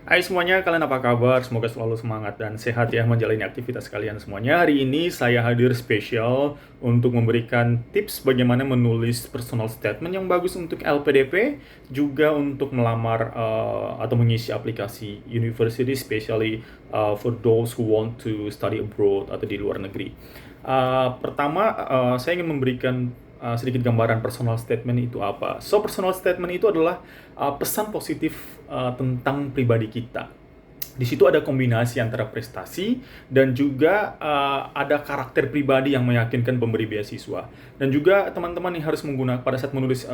Hai semuanya, kalian apa kabar? Semoga selalu semangat dan sehat ya menjalani aktivitas kalian semuanya. Hari ini saya hadir spesial untuk memberikan tips bagaimana menulis personal statement yang bagus untuk LPDP, juga untuk melamar atau mengisi aplikasi university, especially for those who want to study abroad atau di luar negeri. Pertama, saya ingin memberikan sedikit gambaran personal statement itu apa. So, personal statement itu adalah pesan positif tentang pribadi kita. Di situ ada kombinasi antara prestasi dan juga ada karakter pribadi yang meyakinkan pemberi beasiswa. Dan juga teman-teman yang harus menggunakan pada saat menulis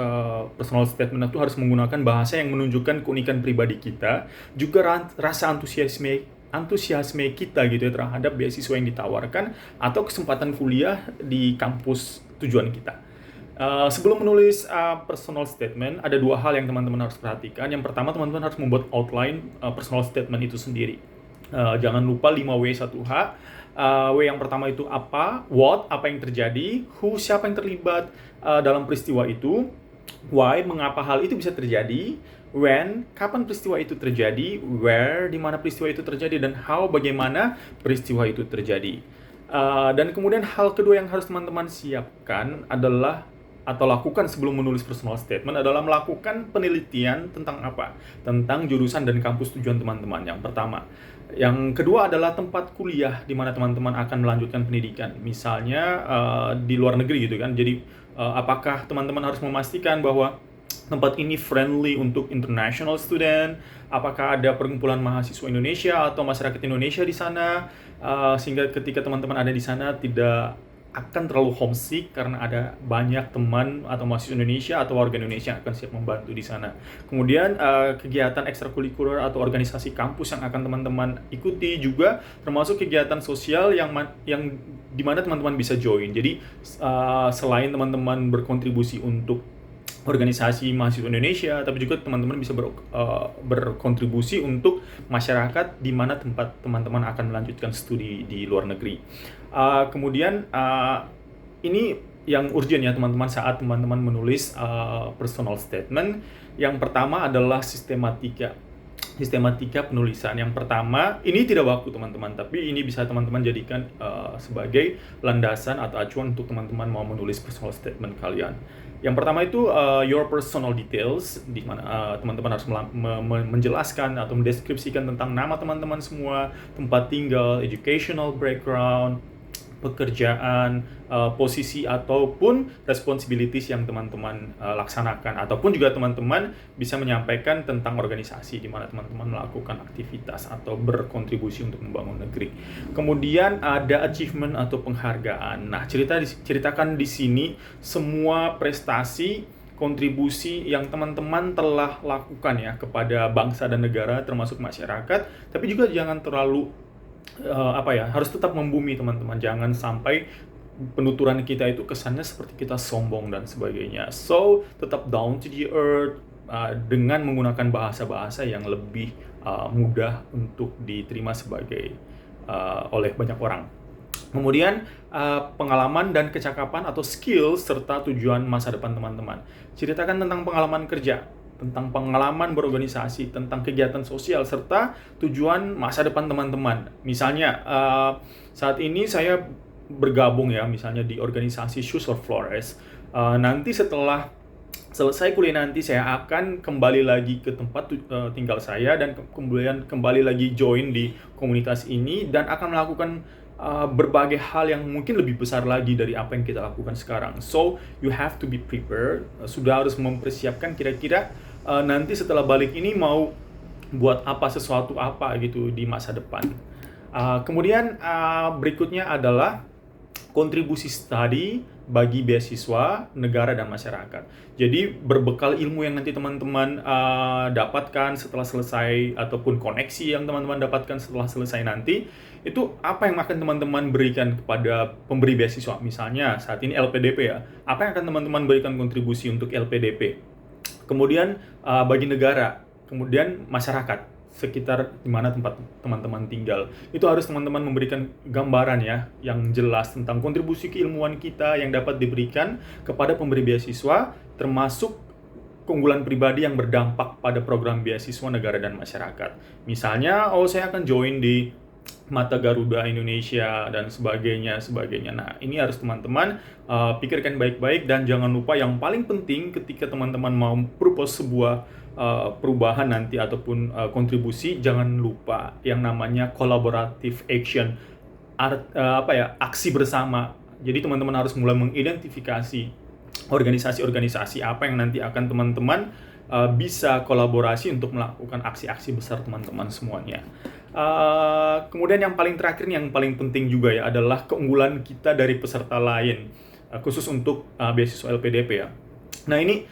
personal statement itu harus menggunakan bahasa yang menunjukkan keunikan pribadi kita, juga rasa antusiasme kita gitu ya terhadap beasiswa yang ditawarkan atau kesempatan kuliah di kampus tujuan kita. Sebelum menulis personal statement, ada dua hal yang teman-teman harus perhatikan. Yang pertama, teman-teman harus membuat outline personal statement itu sendiri. Jangan lupa 5W 1H. W yang pertama itu apa, what, apa yang terjadi, who, siapa yang terlibat dalam peristiwa itu, why, mengapa hal itu bisa terjadi, when, kapan peristiwa itu terjadi, where, di mana peristiwa itu terjadi, dan how, bagaimana peristiwa itu terjadi. Dan kemudian hal kedua yang harus teman-teman siapkan adalah atau lakukan sebelum menulis personal statement adalah melakukan penelitian tentang apa? Tentang jurusan dan kampus tujuan teman-teman yang pertama. Yang kedua adalah tempat kuliah di mana teman-teman akan melanjutkan pendidikan. Misalnya di luar negeri gitu kan. Jadi apakah teman-teman harus memastikan bahwa tempat ini friendly untuk international student, apakah ada perkumpulan mahasiswa Indonesia atau masyarakat Indonesia di sana, sehingga ketika teman-teman ada di sana tidak akan terlalu homesick karena ada banyak teman atau mahasiswa Indonesia atau warga Indonesia yang akan siap membantu di sana. Kemudian kegiatan ekstrakurikuler atau organisasi kampus yang akan teman-teman ikuti juga termasuk kegiatan sosial yang di mana teman-teman bisa join. Jadi selain teman-teman berkontribusi untuk organisasi mahasiswa Indonesia, tapi juga teman-teman bisa berkontribusi untuk masyarakat di mana tempat teman-teman akan melanjutkan studi di luar negeri. Kemudian ini yang urgent ya teman-teman saat teman-teman menulis personal statement. Yang pertama adalah sistematika penulisan. Yang pertama, ini tidak baku teman-teman, tapi ini bisa teman-teman jadikan sebagai landasan atau acuan untuk teman-teman mau menulis personal statement kalian. Yang pertama itu your personal details, di mana teman-teman harus menjelaskan atau mendeskripsikan tentang nama teman-teman semua, tempat tinggal, educational background, pekerjaan, posisi ataupun responsibilities yang teman-teman laksanakan, ataupun juga teman-teman bisa menyampaikan tentang organisasi di mana teman-teman melakukan aktivitas atau berkontribusi untuk membangun negeri. Kemudian ada achievement atau penghargaan. Nah, ceritakan di sini semua prestasi kontribusi yang teman-teman telah lakukan ya kepada bangsa dan negara termasuk masyarakat, tapi juga jangan terlalu harus tetap membumi teman-teman, jangan sampai penuturan kita itu kesannya seperti kita sombong dan sebagainya. So tetap down to the earth dengan menggunakan bahasa-bahasa yang lebih mudah untuk diterima sebagai oleh banyak orang. Kemudian pengalaman dan kecakapan atau skill serta tujuan masa depan teman-teman. Ceritakan tentang pengalaman kerja, tentang pengalaman berorganisasi, tentang kegiatan sosial, serta tujuan masa depan teman-teman. Misalnya, saat ini saya bergabung ya, misalnya di organisasi Shoes for Flores. Nanti setelah selesai kuliah nanti, saya akan kembali lagi ke tempat tinggal saya, dan kemudian kembali lagi join di komunitas ini, dan akan melakukan berbagai hal yang mungkin lebih besar lagi dari apa yang kita lakukan sekarang. So, you have to be prepared. Sudah harus mempersiapkan kira-kira nanti setelah balik ini mau buat sesuatu apa gitu di masa depan. Kemudian berikutnya adalah kontribusi studi bagi beasiswa, negara, dan masyarakat. Jadi berbekal ilmu yang nanti teman-teman dapatkan setelah selesai, ataupun koneksi yang teman-teman dapatkan setelah selesai nanti, itu apa yang akan teman-teman berikan kepada pemberi beasiswa. Misalnya saat ini LPDP ya, apa yang akan teman-teman berikan kontribusi untuk LPDP. Kemudian bagi negara, kemudian masyarakat sekitar di mana tempat teman-teman tinggal. Itu harus teman-teman memberikan gambaran ya yang jelas tentang kontribusi keilmuan kita yang dapat diberikan kepada pemberi beasiswa, termasuk keunggulan pribadi yang berdampak pada program beasiswa negara dan masyarakat. Misalnya, saya akan join di Mata Garuda Indonesia dan sebagainya. Nah, ini harus teman-teman pikirkan baik-baik, dan jangan lupa yang paling penting ketika teman-teman mau propose sebuah perubahan nanti ataupun kontribusi, jangan lupa yang namanya collaborative action, aksi bersama. Jadi teman-teman harus mulai mengidentifikasi organisasi-organisasi apa yang nanti akan teman-teman bisa kolaborasi untuk melakukan aksi-aksi besar teman-teman semuanya. Kemudian yang paling terakhir, yang paling penting juga ya, adalah keunggulan kita dari peserta lain, khusus untuk beasiswa LPDP ya. Nah ini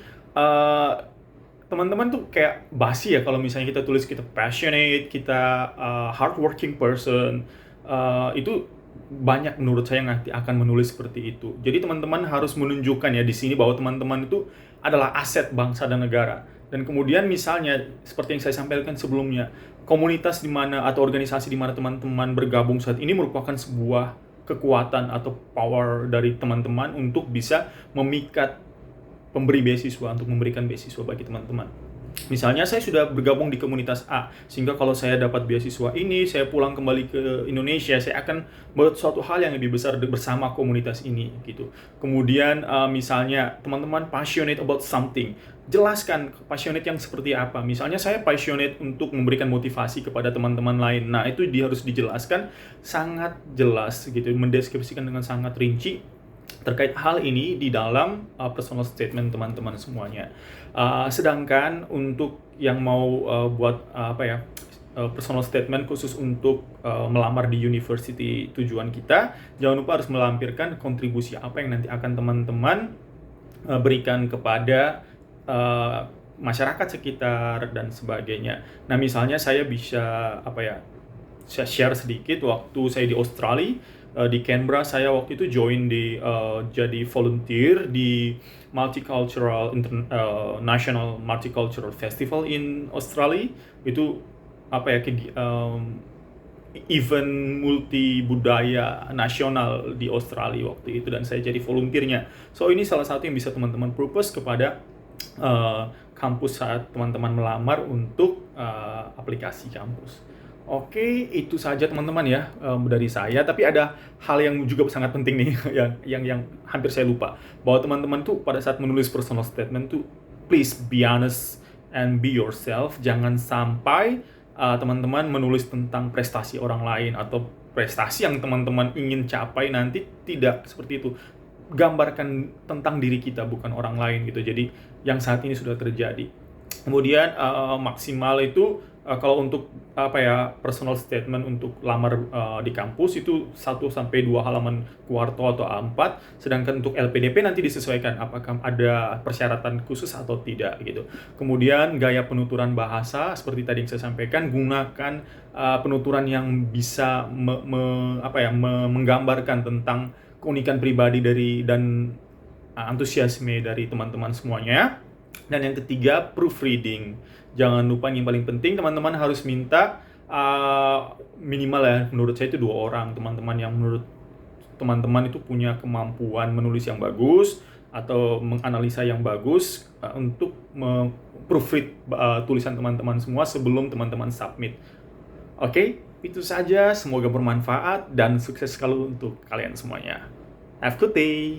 teman-teman tuh kayak basi ya kalau misalnya kita tulis kita passionate, kita hardworking person, itu banyak menurut saya yang nanti akan menulis seperti itu. Jadi teman-teman harus menunjukkan ya di sini bahwa teman-teman itu adalah aset bangsa dan negara. Dan kemudian misalnya seperti yang saya sampaikan sebelumnya, komunitas di mana atau organisasi di mana teman-teman bergabung saat ini merupakan sebuah kekuatan atau power dari teman-teman untuk bisa memikat pemberi beasiswa untuk memberikan beasiswa bagi teman-teman. Misalnya saya sudah bergabung di komunitas A, sehingga kalau saya dapat beasiswa ini, saya pulang kembali ke Indonesia, saya akan buat suatu hal yang lebih besar bersama komunitas ini gitu. Kemudian misalnya teman-teman passionate about something, jelaskan passionate yang seperti apa. Misalnya saya passionate untuk memberikan motivasi kepada teman-teman lain. Nah, itu dia harus dijelaskan sangat jelas gitu, mendeskripsikan dengan sangat rinci terkait hal ini di dalam personal statement teman-teman semuanya. Sedangkan untuk yang mau buat personal statement khusus untuk melamar di university tujuan kita, jangan lupa harus melampirkan kontribusi apa yang nanti akan teman-teman berikan kepada masyarakat sekitar dan sebagainya. Nah, misalnya saya bisa saya share sedikit waktu saya di Australia. Di Canberra saya waktu itu join di jadi volunteer di National Multicultural Festival in Australia. Itu event multi budaya nasional di Australia waktu itu, dan saya jadi volunteernya. So ini salah satu yang bisa teman-teman propose kepada kampus saat teman-teman melamar untuk aplikasi kampus. Oke, itu saja teman-teman ya dari saya. Tapi ada hal yang juga sangat penting nih yang hampir saya lupa, bahwa teman-teman tuh pada saat menulis personal statement tuh please be honest and be yourself. Jangan sampai teman-teman menulis tentang prestasi orang lain atau prestasi yang teman-teman ingin capai nanti. Tidak seperti itu. Gambarkan tentang diri kita, bukan orang lain gitu. Jadi yang saat ini sudah terjadi. Kemudian maksimal itu kalau untuk personal statement untuk lamar di kampus itu 1-2 halaman kuarto atau A4. Sedangkan untuk LPDP nanti disesuaikan apakah ada persyaratan khusus atau tidak gitu. Kemudian gaya penuturan bahasa seperti tadi yang saya sampaikan, gunakan penuturan yang bisa menggambarkan tentang keunikan pribadi dan antusiasme dari teman-teman semuanya. Dan yang ketiga, proofreading. Jangan lupa yang paling penting, teman-teman harus minta minimal ya, menurut saya itu 2 orang teman-teman yang menurut teman-teman itu punya kemampuan menulis yang bagus atau menganalisa yang bagus untuk proofread tulisan teman-teman semua sebelum teman-teman submit. Oke, itu saja. Semoga bermanfaat dan sukses selalu untuk kalian semuanya. Have a good day.